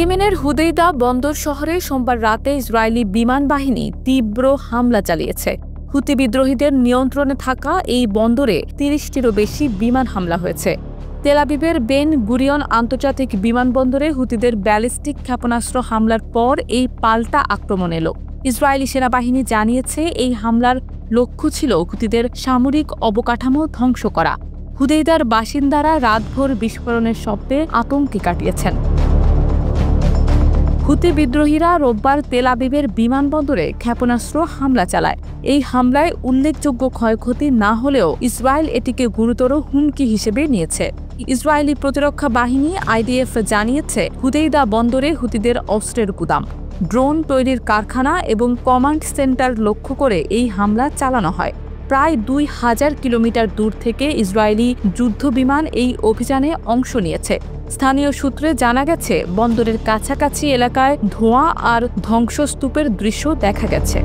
ইয়েমেনের হুদেইদা বন্দর শহরে সোমবার রাতে ইসরায়েলি বিমান বাহিনী তীব্র হামলা চালিয়েছে। হুতি বিদ্রোহীদের নিয়ন্ত্রণে থাকা এই বন্দরে ৩০টিরও বেশি বিমান হামলা হয়েছে। তেল আবিবের বেন গুরিয়ন আন্তর্জাতিক বিমানবন্দরে হুতিদের ব্যালিস্টিক ক্ষেপণাস্ত্র হামলার পর এই পাল্টা আক্রমণ এলো। ইসরায়েলি সেনাবাহিনী জানিয়েছে এই হামলার লক্ষ্য ছিল হুতিদের সামরিক অবকাঠামো ধ্বংস করা। হুদেইদার বাসিন্দারা রাতভর বিস্ফোরণের শব্দে আতঙ্কে কাটিয়েছেন। হুতি বিদ্রোহীরা রোববার তেল আবিবের বিমানবন্দরে ক্ষেপণাস্ত্র হামলা চালায়। এই হামলায় উল্লেখযোগ্য ক্ষয়ক্ষতি না হলেও ইসরায়েল এটিকে গুরুতর হুমকি হিসেবে নিয়েছে। ইসরায়েলি প্রতিরক্ষা বাহিনী IDF জানিয়েছে হুদেইদা বন্দরে হুতিদের অস্ত্রের গুদাম, ড্রোন তৈরির কারখানা এবং কমান্ড সেন্টার লক্ষ্য করে এই হামলা চালানো হয়। প্রায় ২,০০০ কিলোমিটার দূর থেকে ইসরায়েলি যুদ্ধবিমান এই অভিযানে অংশ নিয়েছে। স্থানীয় সূত্রে জানা গেছে, বন্দরের কাছাকাছি এলাকায় ধোঁয়া আর ধ্বংসস্তূপের দৃশ্য দেখা গেছে।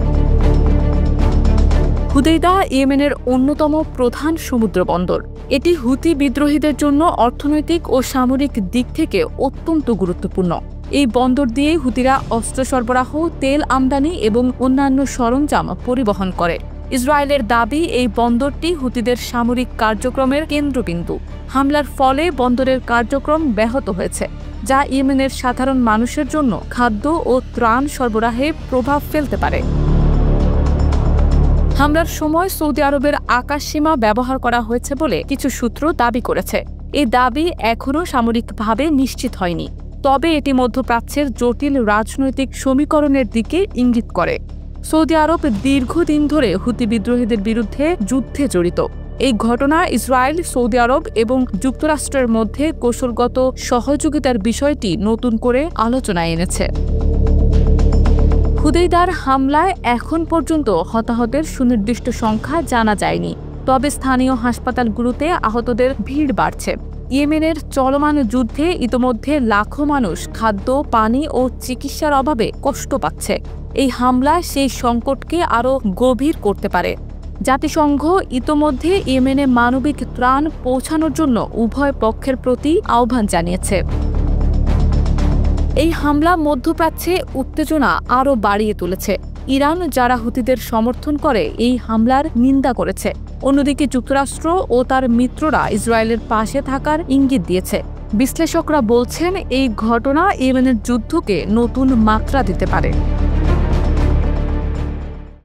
হুদেইদা ইয়েমেনের অন্যতম প্রধান সমুদ্র বন্দর। এটি হুতি বিদ্রোহীদের জন্য অর্থনৈতিক ও সামরিক দিক থেকে অত্যন্ত গুরুত্বপূর্ণ। এই বন্দর দিয়ে হুতিরা অস্ত্র সরবরাহ, তেল আমদানি এবং অন্যান্য সরঞ্জাম পরিবহন করে। ইসরায়েলের দাবি, এই বন্দরটি হুতিদের সামরিক কার্যক্রমের কেন্দ্রবিন্দু। হামলার ফলে বন্দরের কার্যক্রম ব্যাহত হয়েছে, যা ইয়েমেনের সাধারণ মানুষের জন্য খাদ্য ও ত্রাণ সরবরাহে প্রভাব ফেলতে পারে। হামলার সময় সৌদি আরবের আকাশসীমা ব্যবহার করা হয়েছে বলে কিছু সূত্র দাবি করেছে। এই দাবি এখনও সামরিকভাবে নিশ্চিত হয়নি, তবে এটি মধ্যপ্রাচ্যের জটিল রাজনৈতিক সমীকরণের দিকে ইঙ্গিত করে। সৌদি আরব দীর্ঘদিন ধরে হুতি বিদ্রোহীদের বিরুদ্ধে যুদ্ধে জড়িত। এই ঘটনা ইসরায়েল, সৌদি আরব এবং যুক্তরাষ্ট্রের মধ্যে কৌশলগত সহযোগিতার বিষয়টি নতুন করে আলোচনায় এনেছে। হুদেইদার হামলায় এখন পর্যন্ত হতাহতের সুনির্দিষ্ট সংখ্যা জানা যায়নি, তবে স্থানীয় হাসপাতালগুলোতে আহতদের ভিড় বাড়ছে। ইয়েমেনের চলমান যুদ্ধে ইতোমধ্যে লাখো মানুষ খাদ্য, পানি ও চিকিৎসার অভাবে কষ্ট পাচ্ছে। এই হামলা সেই সংকটকে আরও গভীর করতে পারে। জাতিসংঘ ইতোমধ্যে ইয়েমেনে মানবিক ত্রাণ পৌঁছানোর জন্য উভয় পক্ষের প্রতি আহ্বান জানিয়েছে। এই হামলা মধ্যপ্রাচ্যে উত্তেজনা আরও বাড়িয়ে তুলেছে। ইরান, যারা হুতিদের সমর্থন করে, এই হামলার নিন্দা করেছে। অন্যদিকে যুক্তরাষ্ট্র ও তার মিত্ররা ইসরায়েলের পাশে থাকার ইঙ্গিত দিয়েছে। বিশ্লেষকরা বলছেন, এই ঘটনা ইয়েমেনের যুদ্ধকে নতুন মাত্রা দিতে পারে।